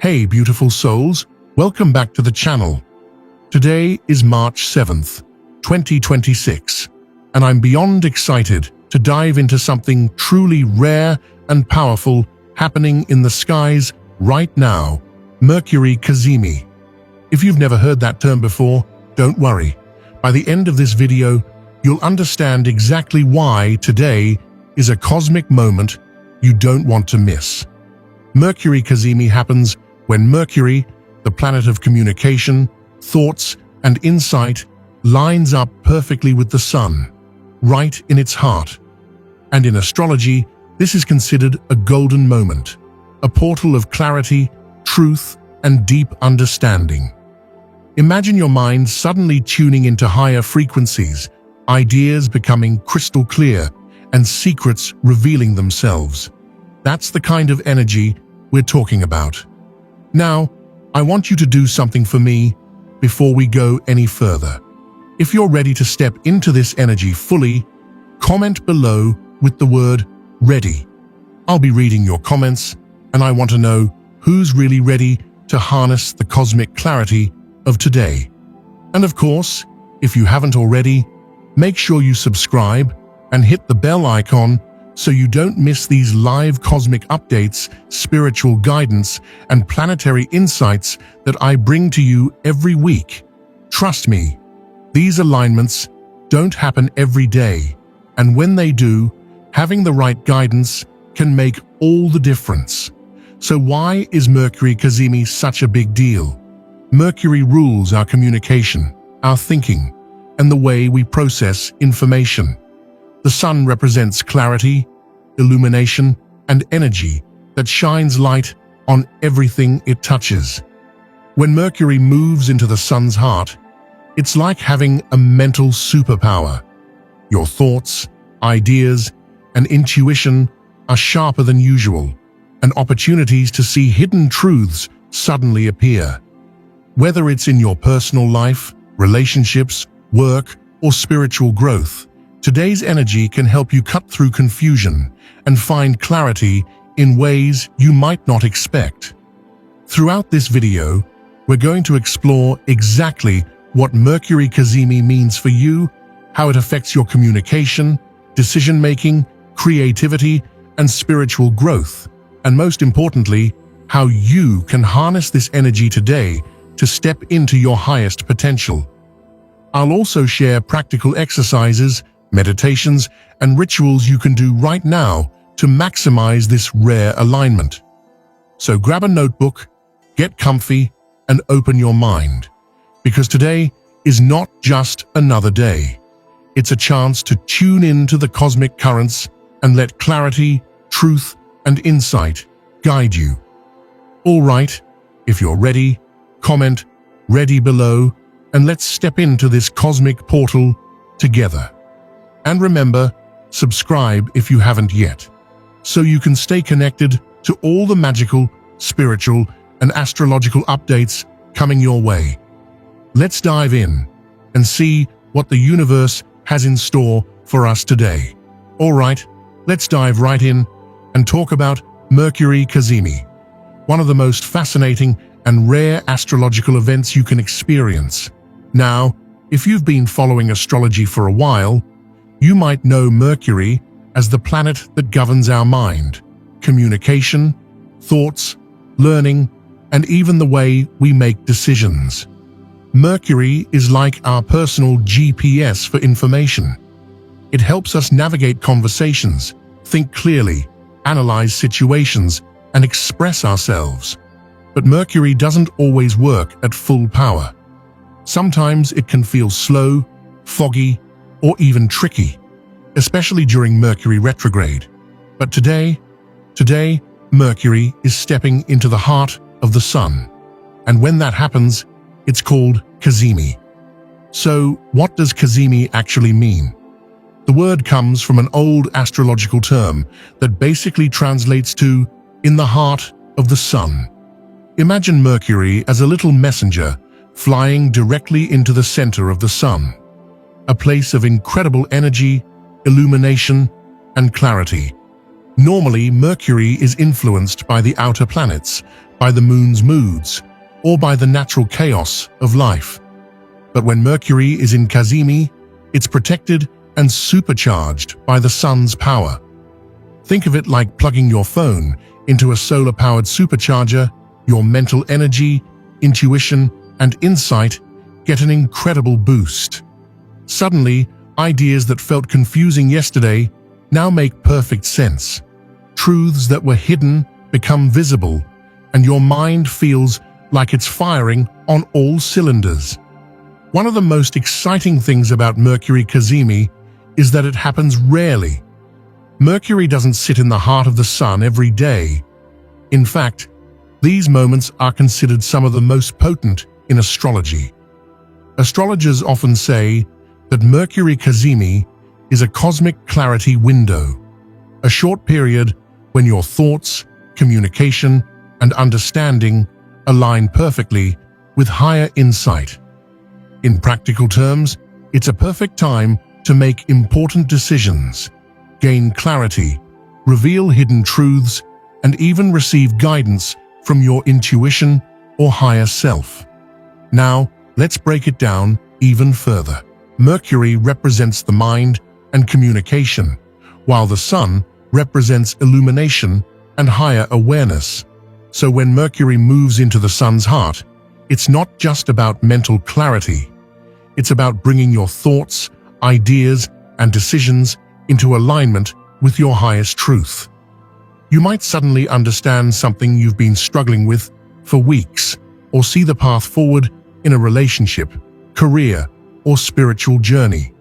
Hey beautiful souls, welcome back to the channel. Today is March 7th, 2026, and I'm beyond excited to dive into something truly rare and powerful happening in the skies right now, Mercury Cazimi. If you've never heard that term before, don't worry. By the end of this video, you'll understand exactly why today is a cosmic moment you don't want to miss. Mercury Cazimi happens when Mercury, the planet of communication, thoughts, and insight, lines up perfectly with the Sun, right in its heart. And in astrology, this is considered a golden moment, a portal of clarity, truth, and deep understanding. Imagine your mind suddenly tuning into higher frequencies, ideas becoming crystal clear, and secrets revealing themselves. That's the kind of energy we're talking about. Now, I want you to do something for me before we go any further. If you're ready to step into this energy fully, comment below with the word ready. I'll be reading your comments, and I want to know who's really ready to harness the cosmic clarity of today. And of course, if you haven't already, make sure you subscribe and hit the bell icon so you don't miss these live cosmic updates, spiritual guidance, and planetary insights that I bring to you every week. Trust me, these alignments don't happen every day, and when they do, having the right guidance can make all the difference. So why is Mercury Cazimi such a big deal? Mercury rules our communication, our thinking, and the way we process information. The Sun represents clarity, illumination, and energy that shines light on everything it touches. When Mercury moves into the Sun's heart, it's like having a mental superpower. Your thoughts, ideas, and intuition are sharper than usual, and opportunities to see hidden truths suddenly appear. Whether it's in your personal life, relationships, work, or spiritual growth, today's energy can help you cut through confusion and find clarity in ways you might not expect. Throughout this video, we're going to explore exactly what Mercury Cazimi means for you, how it affects your communication, decision-making, creativity, and spiritual growth, and most importantly, how you can harness this energy today to step into your highest potential. I'll also share practical exercises, meditations, and rituals you can do right now to maximize this rare alignment. So grab a notebook, get comfy, and open your mind, because today is not just another day. It's a chance to tune into the cosmic currents and let clarity, truth, and insight guide you. All right, if you're ready, comment ready below, and let's step into this cosmic portal together. And remember, subscribe if you haven't yet, so you can stay connected to all the magical, spiritual, and astrological updates coming your way. Let's dive in and see what the universe has in store for us today. All right, let's dive right in and talk about Mercury Cazimi, one of the most fascinating and rare astrological events you can experience. Now, if you've been following astrology for a while, you might know Mercury as the planet that governs our mind, communication, thoughts, learning, and even the way we make decisions. Mercury is like our personal GPS for information. It helps us navigate conversations, think clearly, analyze situations, and express ourselves. But Mercury doesn't always work at full power. Sometimes it can feel slow, foggy, or even tricky, especially during Mercury Retrograde. But today, Mercury is stepping into the heart of the Sun. And when that happens, it's called Cazimi. So, what does Cazimi actually mean? The word comes from an old astrological term that basically translates to "in the heart of the Sun." Imagine Mercury as a little messenger flying directly into the center of the Sun, a place of incredible energy, illumination, and clarity. Normally, Mercury is influenced by the outer planets, by the moon's moods, or by the natural chaos of life. But when Mercury is in Cazimi, it's protected and supercharged by the sun's power. Think of it like plugging your phone into a solar-powered supercharger. Your mental energy, intuition, and insight get an incredible boost. Suddenly, ideas that felt confusing yesterday now make perfect sense. Truths that were hidden become visible, and your mind feels like it's firing on all cylinders. One of the most exciting things about Mercury Cazimi is that it happens rarely. Mercury doesn't sit in the heart of the sun every day. In fact, these moments are considered some of the most potent in astrology. Astrologers often say that Mercury Cazimi is a cosmic clarity window, a short period when your thoughts, communication, and understanding align perfectly with higher insight. In practical terms, it's a perfect time to make important decisions, gain clarity, reveal hidden truths, and even receive guidance from your intuition or higher self. Now, let's break it down even further. Mercury represents the mind and communication, while the sun represents illumination and higher awareness. So when Mercury moves into the sun's heart, it's not just about mental clarity. It's about bringing your thoughts, ideas, and decisions into alignment with your highest truth. You might suddenly understand something you've been struggling with for weeks, or see the path forward in a relationship, career, or spiritual journey.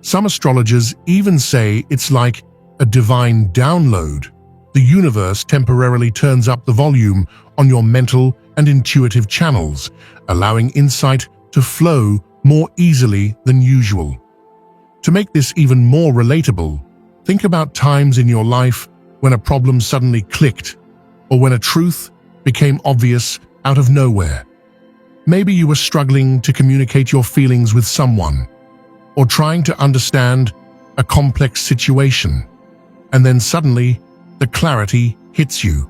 Some astrologers even say it's like a divine download. The universe temporarily turns up the volume on your mental and intuitive channels, allowing insight to flow more easily than usual. To make this even more relatable, think about times in your life when a problem suddenly clicked, or when a truth became obvious out of nowhere. Maybe you were struggling to communicate your feelings with someone, or trying to understand a complex situation, and then suddenly the clarity hits you,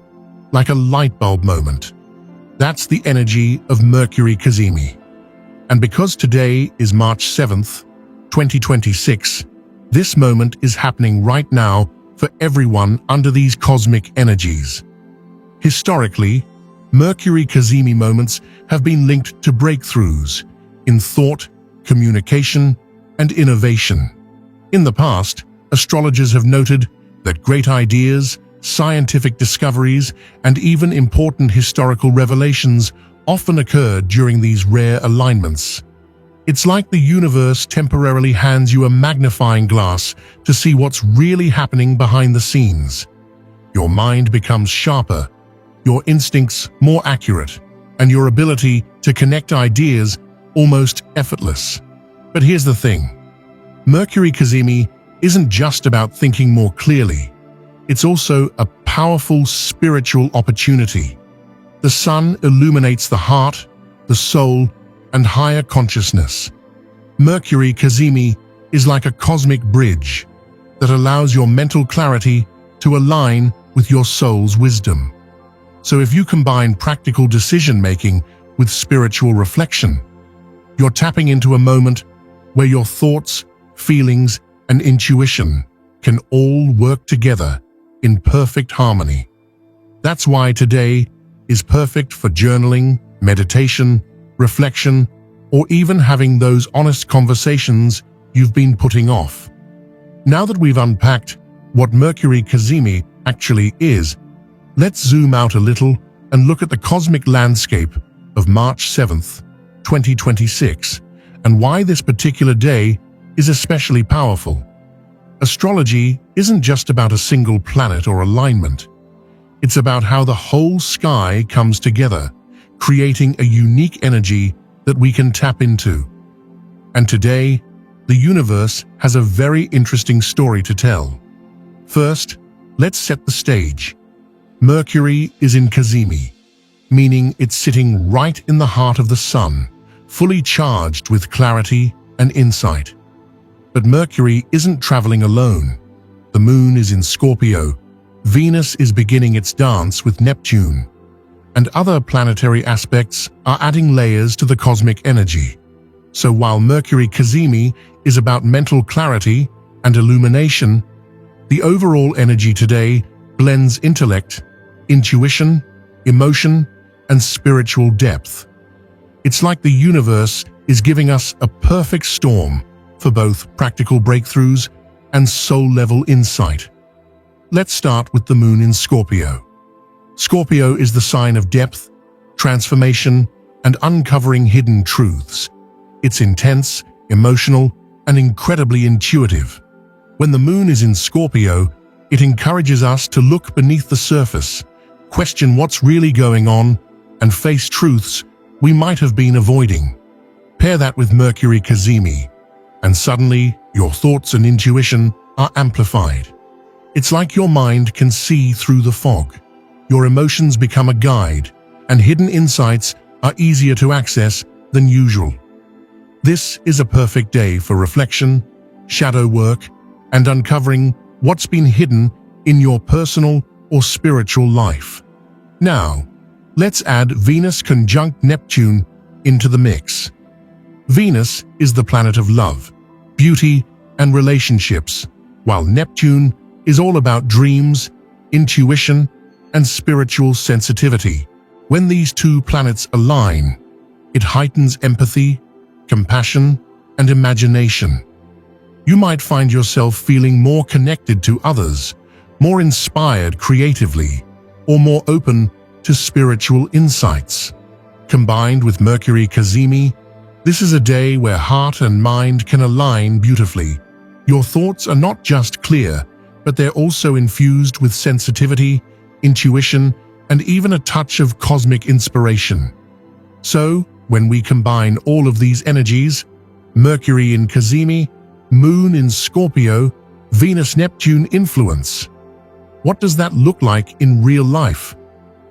like a light bulb moment. That's the energy of Mercury Cazimi. And because today is March 7th, 2026, this moment is happening right now for everyone under these cosmic energies. Historically, Mercury Cazimi moments have been linked to breakthroughs in thought, communication, and innovation. In the past, astrologers have noted that great ideas, scientific discoveries, and even important historical revelations often occurred during these rare alignments. It's like the universe temporarily hands you a magnifying glass to see what's really happening behind the scenes. Your mind becomes sharper, your instincts more accurate, and your ability to connect ideas almost effortless. But here's the thing. Mercury Cazimi isn't just about thinking more clearly. It's also a powerful spiritual opportunity. The sun illuminates the heart, the soul, and higher consciousness. Mercury Cazimi is like a cosmic bridge that allows your mental clarity to align with your soul's wisdom. So if you combine practical decision-making with spiritual reflection, you're tapping into a moment where your thoughts, feelings, and intuition can all work together in perfect harmony. That's why today is perfect for journaling, meditation, reflection, or even having those honest conversations you've been putting off. Now that we've unpacked what Mercury Cazimi actually is, let's zoom out a little and look at the cosmic landscape of March 7th, 2026, and why this particular day is especially powerful. Astrology isn't just about a single planet or alignment. It's about how the whole sky comes together, creating a unique energy that we can tap into. And today, the universe has a very interesting story to tell. First, let's set the stage. Mercury is in Cazimi, meaning it's sitting right in the heart of the sun, fully charged with clarity and insight. But Mercury isn't traveling alone. The moon is in Scorpio. Venus is beginning its dance with Neptune. and other planetary aspects are adding layers to the cosmic energy. So while Mercury Cazimi is about mental clarity and illumination, the overall energy today blends intellect, intuition, emotion, and spiritual depth. It's like the universe is giving us a perfect storm for both practical breakthroughs and soul-level insight. Let's start with the moon in Scorpio. Scorpio is the sign of depth, transformation, and uncovering hidden truths. It's intense, emotional, and incredibly intuitive. When the moon is in Scorpio, it encourages us to look beneath the surface, question what's really going on, and face truths we might have been avoiding. Pair that with Mercury Cazimi, and suddenly your thoughts and intuition are amplified. It's like your mind can see through the fog. Your emotions become a guide, and hidden insights are easier to access than usual. This is a perfect day for reflection, shadow work, and uncovering what's been hidden in your personal or spiritual life. Now, let's add Venus conjunct Neptune into the mix. Venus is the planet of love, beauty, and relationships, while Neptune is all about dreams, intuition, and spiritual sensitivity. When these two planets align, it heightens empathy, compassion, and imagination. You might find yourself feeling more connected to others, more inspired creatively, or more open to spiritual insights. Combined with Mercury Cazimi, this is a day where heart and mind can align beautifully. Your thoughts are not just clear, but they're also infused with sensitivity, intuition, and even a touch of cosmic inspiration. So, when we combine all of these energies, Mercury in Cazimi, Moon in Scorpio, Venus-Neptune influence, what does that look like in real life?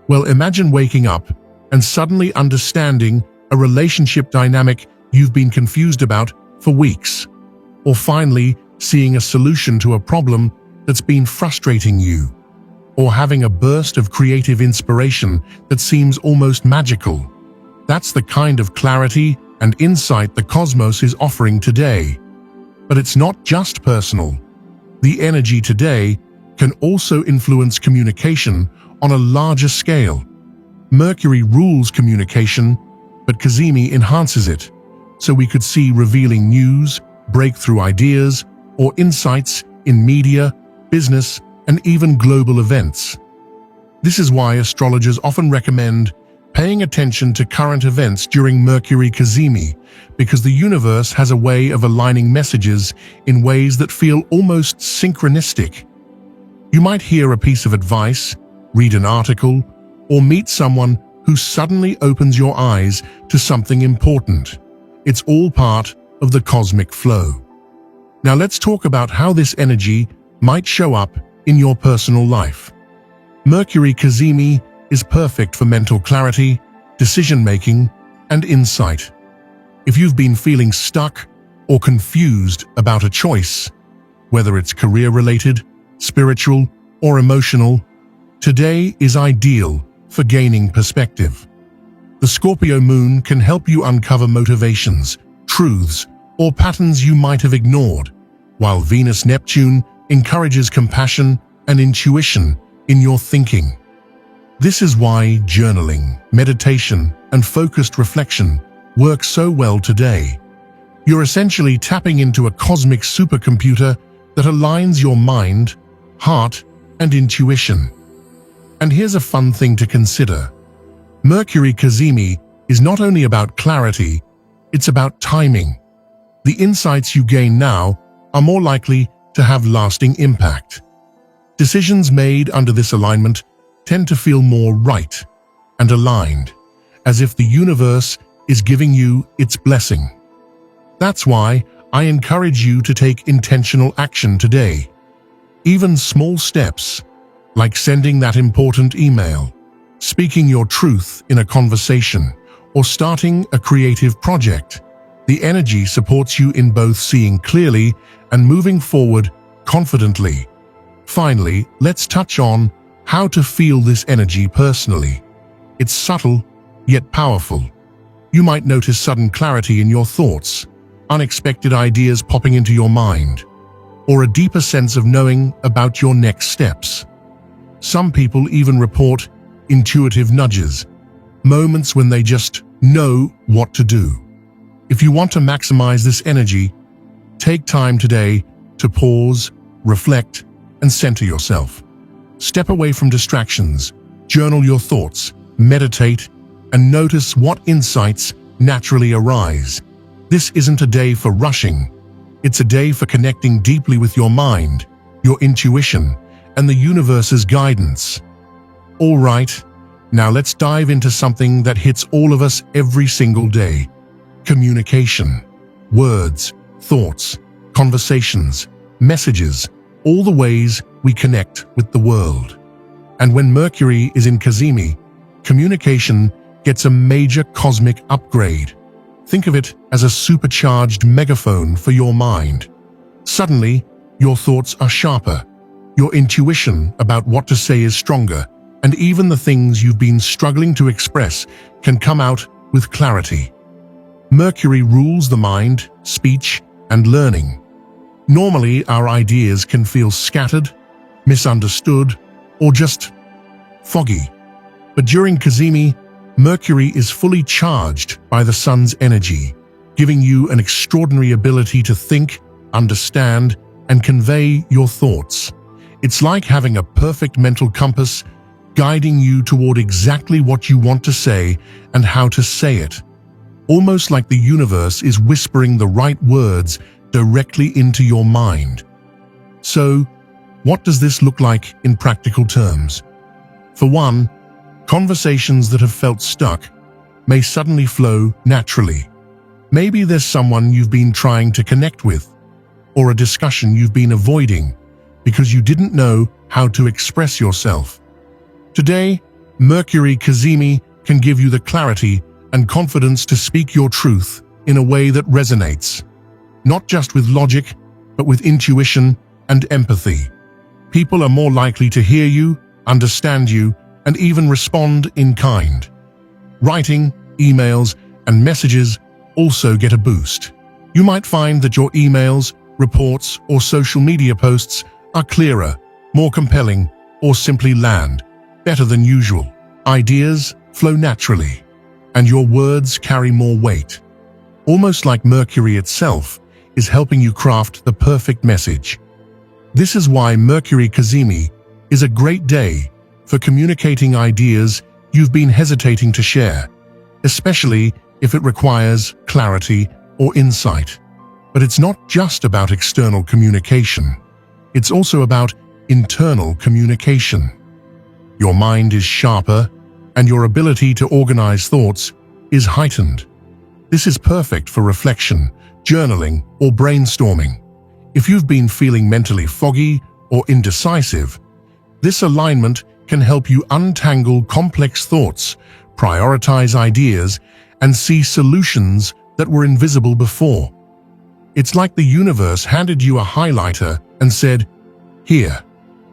Well, imagine waking up and suddenly understanding a relationship dynamic you've been confused about for weeks, or finally seeing a solution to a problem that's been frustrating you, or having a burst of creative inspiration that seems almost magical. That's the kind of clarity and insight the cosmos is offering today. But it's not just personal. The energy today can also influence communication on a larger scale. Mercury rules communication, but Cazimi enhances it, so we could see revealing news, breakthrough ideas, or insights in media, business, and even global events. This is why astrologers often recommend paying attention to current events during Mercury Cazimi, because the universe has a way of aligning messages in ways that feel almost synchronistic. You might hear a piece of advice, read an article, or meet someone who suddenly opens your eyes to something important. It's all part of the cosmic flow. Now let's talk about how this energy might show up in your personal life. Mercury Cazimi is perfect for mental clarity, decision-making, and insight. If you've been feeling stuck or confused about a choice, whether it's career-related, spiritual, or emotional, today is ideal for gaining perspective. The Scorpio Moon can help you uncover motivations, truths, or patterns you might have ignored, while Venus-Neptune encourages compassion and intuition in your thinking. This is why journaling, meditation, and focused reflection work so well today. You're essentially tapping into a cosmic supercomputer that aligns your mind, heart, and intuition. And here's a fun thing to consider. Mercury Cazimi is not only about clarity, it's about timing. The insights you gain now are more likely to have lasting impact. Decisions made under this alignment tend to feel more right and aligned, as if the universe is giving you its blessing. That's why I encourage you to take intentional action today. Even small steps, like sending that important email, speaking your truth in a conversation, or starting a creative project. The energy supports you in both seeing clearly and moving forward confidently. Finally, let's touch on how to feel this energy personally. It's subtle, yet powerful. You might notice sudden clarity in your thoughts, unexpected ideas popping into your mind, or a deeper sense of knowing about your next steps. Some people even report intuitive nudges, moments when they just know what to do. If you want to maximize this energy, take time today to pause, reflect, and center yourself. Step away from distractions, journal your thoughts, meditate, and notice what insights naturally arise. This isn't a day for rushing. It's a day for connecting deeply with your mind, your intuition, and the universe's guidance. All right, now let's dive into something that hits all of us every single day: communication. Words, thoughts, conversations, messages, all the ways we connect with the world. And when Mercury is in Cazimi, communication gets a major cosmic upgrade. Think of it as a supercharged megaphone for your mind. Suddenly, your thoughts are sharper, your intuition about what to say is stronger, and even the things you've been struggling to express can come out with clarity. Mercury rules the mind, speech, and learning. Normally, our ideas can feel scattered, misunderstood, or just foggy. But during Cazimi, Mercury is fully charged by the sun's energy, giving you an extraordinary ability to think, understand, and convey your thoughts. It's like having a perfect mental compass guiding you toward exactly what you want to say and how to say it. Almost like the universe is whispering the right words directly into your mind. So, what does this look like in practical terms? For one, conversations that have felt stuck may suddenly flow naturally. Maybe there's someone you've been trying to connect with, or a discussion you've been avoiding because you didn't know how to express yourself. Today, Mercury Cazimi can give you the clarity and confidence to speak your truth in a way that resonates, not just with logic, but with intuition and empathy. People are more likely to hear you, understand you, and even respond in kind. Writing, emails, and messages also get a boost. You might find that your emails, reports, or social media posts are clearer, more compelling, or simply land better than usual. Ideas flow naturally, and your words carry more weight. Almost like Mercury itself is helping you craft the perfect message. This is why Mercury Cazimi is a great day for communicating ideas you've been hesitating to share, especially if it requires clarity or insight. But it's not just about external communication. It's also about internal communication. Your mind is sharper, and your ability to organize thoughts is heightened. This is perfect for reflection, journaling, or brainstorming. If you've been feeling mentally foggy or indecisive, this alignment can help you untangle complex thoughts, prioritize ideas, and see solutions that were invisible before. It's like the universe handed you a highlighter and said, "Here,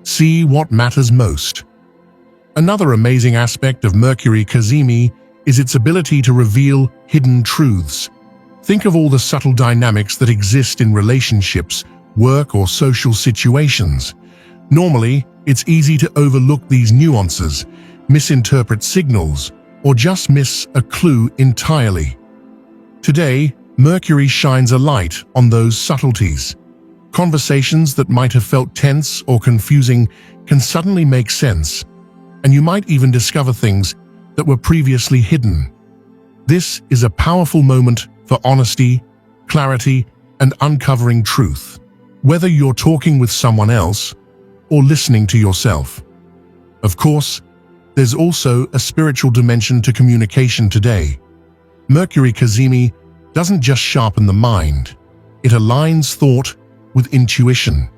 see what matters most." Another amazing aspect of Mercury Cazimi is its ability to reveal hidden truths. Think of all the subtle dynamics that exist in relationships, work, or social situations. Normally, it's easy to overlook these nuances, misinterpret signals, or just miss a clue entirely. Today, Mercury shines a light on those subtleties. Conversations that might have felt tense or confusing can suddenly make sense, and you might even discover things that were previously hidden. This is a powerful moment for honesty, clarity, and uncovering truth, whether you're talking with someone else or listening to yourself. Of course, there's also a spiritual dimension to communication today. Mercury Cazimi doesn't just sharpen the mind, it aligns thought with intuition.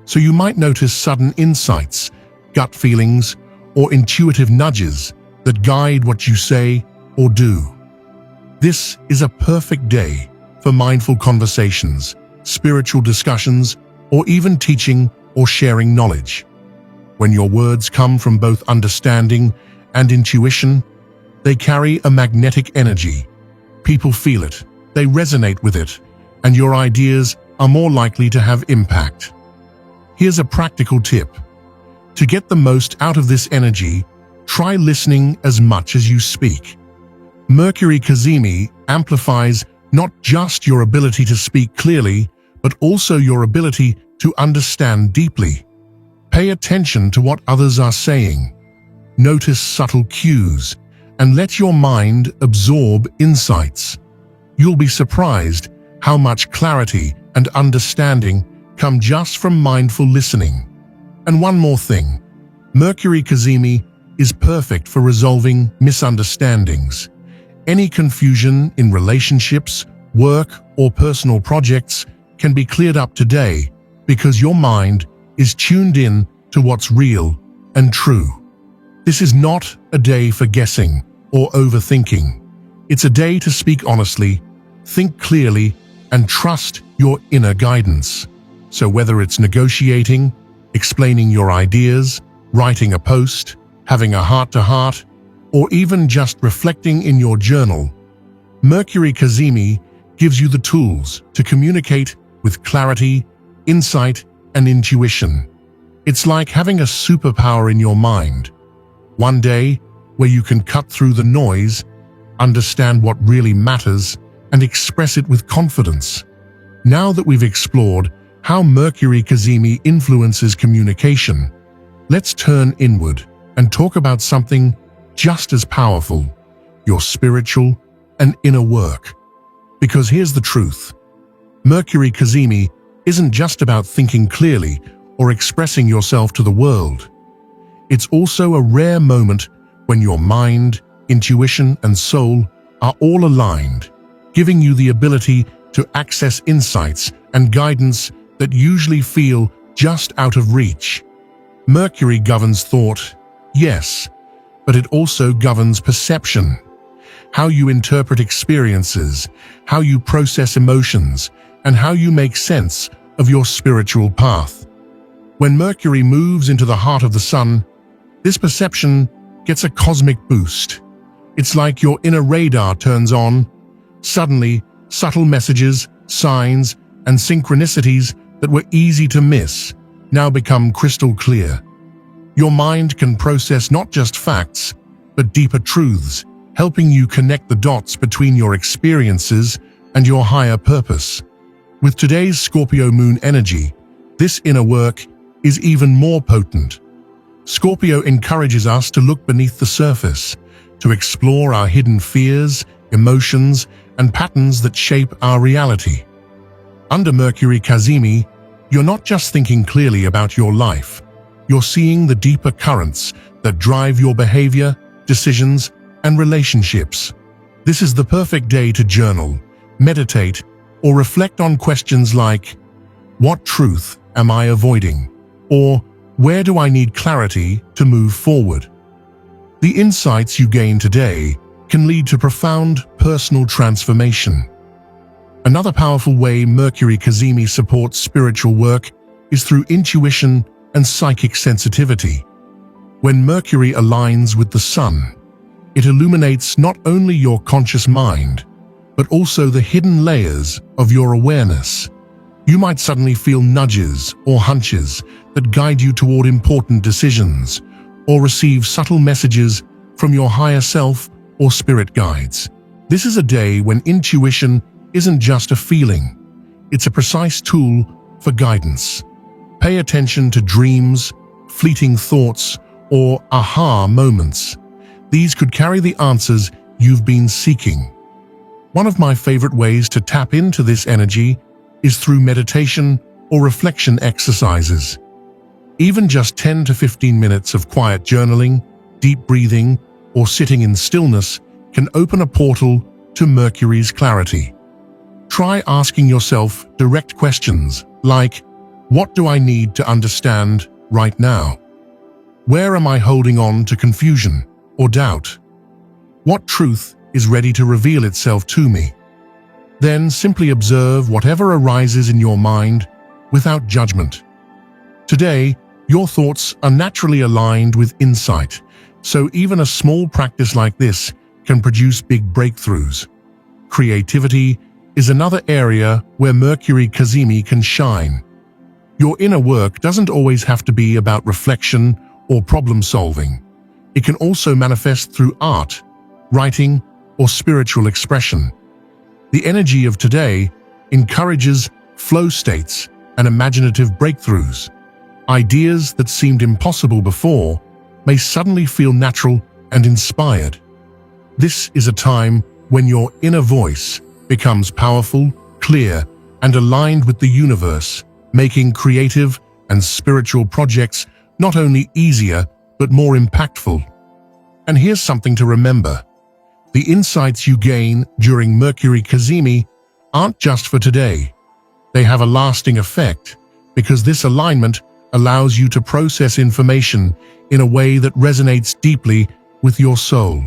So you might notice sudden insights, gut feelings, or intuitive nudges that guide what you say or do. This is a perfect day for mindful conversations, spiritual discussions, or even teaching or sharing knowledge. When your words come from both understanding and intuition, They carry a magnetic energy. People feel it, they resonate with it, and your ideas are more likely to have impact. Here's a practical tip. To get the most out of this energy, try listening as much as you speak. Mercury Cazimi amplifies not just your ability to speak clearly, but also your ability to understand deeply. Pay attention to what others are saying. Notice subtle cues, and let your mind absorb insights. You'll be surprised how much clarity and understanding come just from mindful listening. And one more thing, Mercury Cazimi is perfect for resolving misunderstandings. Any confusion in relationships, work, or personal projects can be cleared up today because your mind is tuned in to what's real and true. This is not a day for guessing or overthinking. It's a day to speak honestly, think clearly, and trust your inner guidance. So whether it's negotiating, explaining your ideas, writing a post, having a heart-to-heart, or even just reflecting in your journal, Mercury Cazimi gives you the tools to communicate with clarity, insight, and intuition. It's like having a superpower in your mind. One day where you can cut through the noise, understand what really matters, and express it with confidence. Now that we've explored how Mercury Cazimi influences communication, let's turn inward and talk about something just as powerful, your spiritual and inner work. Because here's the truth. Mercury Cazimi isn't just about thinking clearly or expressing yourself to the world. It's also a rare moment when your mind, intuition, and soul are all aligned, giving you the ability to access insights and guidance that usually feel just out of reach. Mercury governs thought, yes, but it also governs perception. How you interpret experiences, how you process emotions, and how you make sense of your spiritual path. When Mercury moves into the heart of the sun, this perception gets a cosmic boost. It's like your inner radar turns on. Suddenly, subtle messages, signs, and synchronicities that were easy to miss now become crystal clear. Your mind can process not just facts, but deeper truths, helping you connect the dots between your experiences and your higher purpose. With today's Scorpio Moon energy, this inner work is even more potent. Scorpio encourages us to look beneath the surface, to explore our hidden fears, emotions, and patterns that shape our reality. Under Mercury Cazimi, you're not just thinking clearly about your life, you're seeing the deeper currents that drive your behavior, decisions, and relationships. This is the perfect day to journal, meditate, or reflect on questions like, what truth am I avoiding? Or where do I need clarity to move forward? The insights you gain today can lead to profound personal transformation. Another powerful way Mercury Cazimi supports spiritual work is through intuition and psychic sensitivity. When Mercury aligns with the sun, it illuminates not only your conscious mind, but also the hidden layers of your awareness. You might suddenly feel nudges or hunches that guide you toward important decisions, or receive subtle messages from your higher self or spirit guides. This is a day when intuition isn't just a feeling, it's a precise tool for guidance. Pay attention to dreams, fleeting thoughts, or aha moments. These could carry the answers you've been seeking. One of my favorite ways to tap into this energy is through meditation or reflection exercises. Even just 10 to 15 minutes of quiet journaling, deep breathing, or sitting in stillness can open a portal to Mercury's clarity. Try asking yourself direct questions like, what do I need to understand right now? Where am I holding on to confusion or doubt? What truth is ready to reveal itself to me? Then simply observe whatever arises in your mind without judgment. Today, your thoughts are naturally aligned with insight, so even a small practice like this can produce big breakthroughs. Creativity is another area where Mercury Cazimi can shine. Your inner work doesn't always have to be about reflection or problem solving. It can also manifest through art, writing, or spiritual expression. The energy of today encourages flow states and imaginative breakthroughs. Ideas that seemed impossible before may suddenly feel natural and inspired. This is a time when your inner voice becomes powerful, clear, and aligned with the universe, making creative and spiritual projects not only easier but more impactful. And here's something to remember. The insights you gain during Mercury Cazimi aren't just for today. They have a lasting effect because this alignment allows you to process information in a way that resonates deeply with your soul.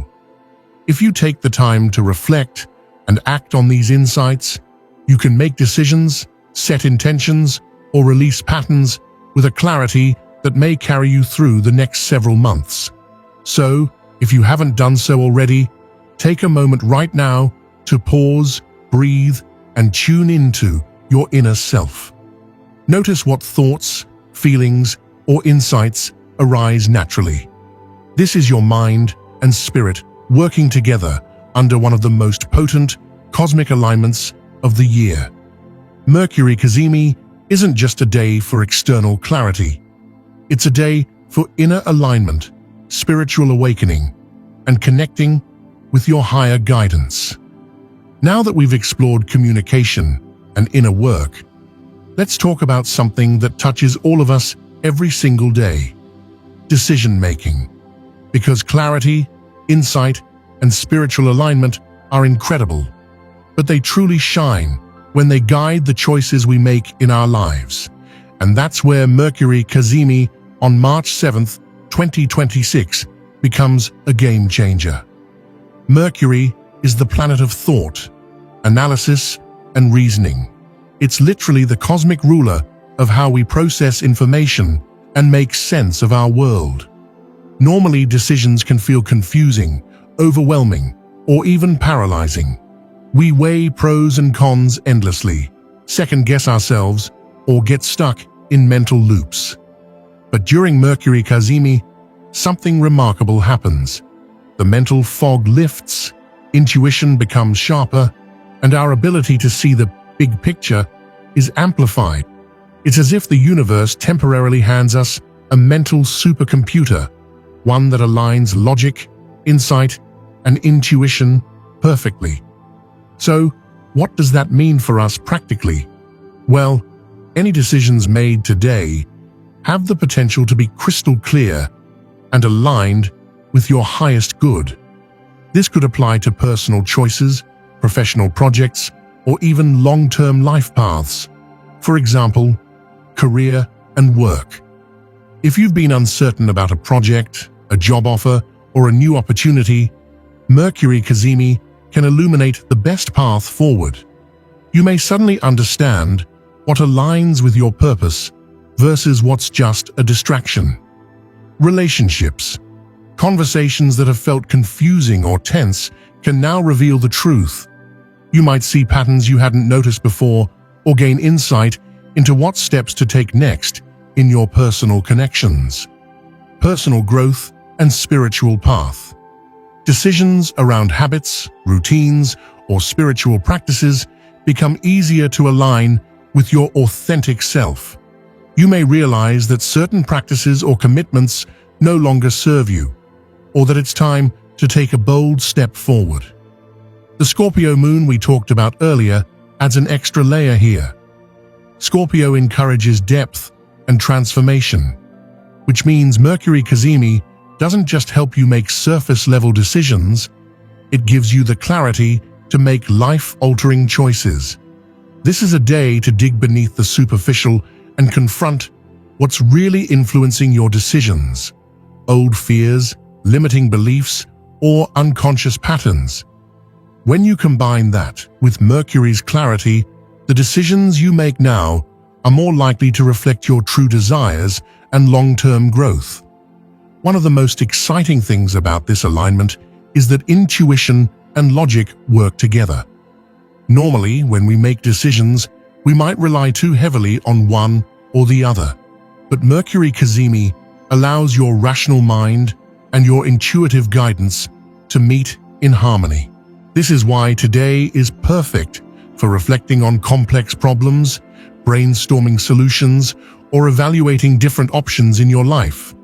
If you take the time to reflect and act on these insights, you can make decisions, set intentions, or release patterns with a clarity that may carry you through the next several months. So, if you haven't done so already, take a moment right now to pause, breathe, and tune into your inner self. Notice what thoughts, feelings, or insights arise naturally. This is your mind and spirit working together under one of the most potent cosmic alignments of the year. Mercury Cazimi isn't just a day for external clarity. It's a day for inner alignment, spiritual awakening, and connecting with your higher guidance. Now that we've explored communication and inner work, let's talk about something that touches all of us every single day: decision-making. Because clarity, insight, and spiritual alignment are incredible, but they truly shine when they guide the choices we make in our lives. And that's where Mercury Cazimi on March 7th, 2026 becomes a game changer. Mercury is the planet of thought, analysis, and reasoning. It's literally the cosmic ruler of how we process information and make sense of our world. Normally, decisions can feel confusing, overwhelming, or even paralyzing. We weigh pros and cons endlessly, second-guess ourselves, or get stuck in mental loops. But during Mercury Cazimi, something remarkable happens. The mental fog lifts, intuition becomes sharper, and our ability to see the big picture is amplified. It's as if the universe temporarily hands us a mental supercomputer, one that aligns logic, insight, and intuition perfectly. So, what does that mean for us practically? Well, any decisions made today have the potential to be crystal clear and aligned with your highest good. This could apply to personal choices, professional projects, or even long-term life paths. For example, career and work. If you've been uncertain about a project, a job offer, or a new opportunity, Mercury Cazimi can illuminate the best path forward. You may suddenly understand what aligns with your purpose versus what's just a distraction. Relationships. Conversations that have felt confusing or tense can now reveal the truth. You might see patterns you hadn't noticed before or gain insight into what steps to take next in your personal connections. Personal growth and spiritual path. Decisions around habits, routines, or spiritual practices become easier to align with your authentic self. You may realize that certain practices or commitments no longer serve you, or that it's time to take a bold step forward. The Scorpio Moon we talked about earlier adds an extra layer here. Scorpio encourages depth and transformation, which means Mercury Cazimi doesn't just help you make surface-level decisions, it gives you the clarity to make life-altering choices. This is a day to dig beneath the superficial and confront what's really influencing your decisions: old fears, limiting beliefs, or unconscious patterns. When you combine that with Mercury's clarity, the decisions you make now are more likely to reflect your true desires and long-term growth. One of the most exciting things about this alignment is that intuition and logic work together. Normally, when we make decisions, we might rely too heavily on one or the other. But Mercury Cazimi allows your rational mind and your intuitive guidance to meet in harmony. This is why today is perfect for reflecting on complex problems, brainstorming solutions, or evaluating different options in your life.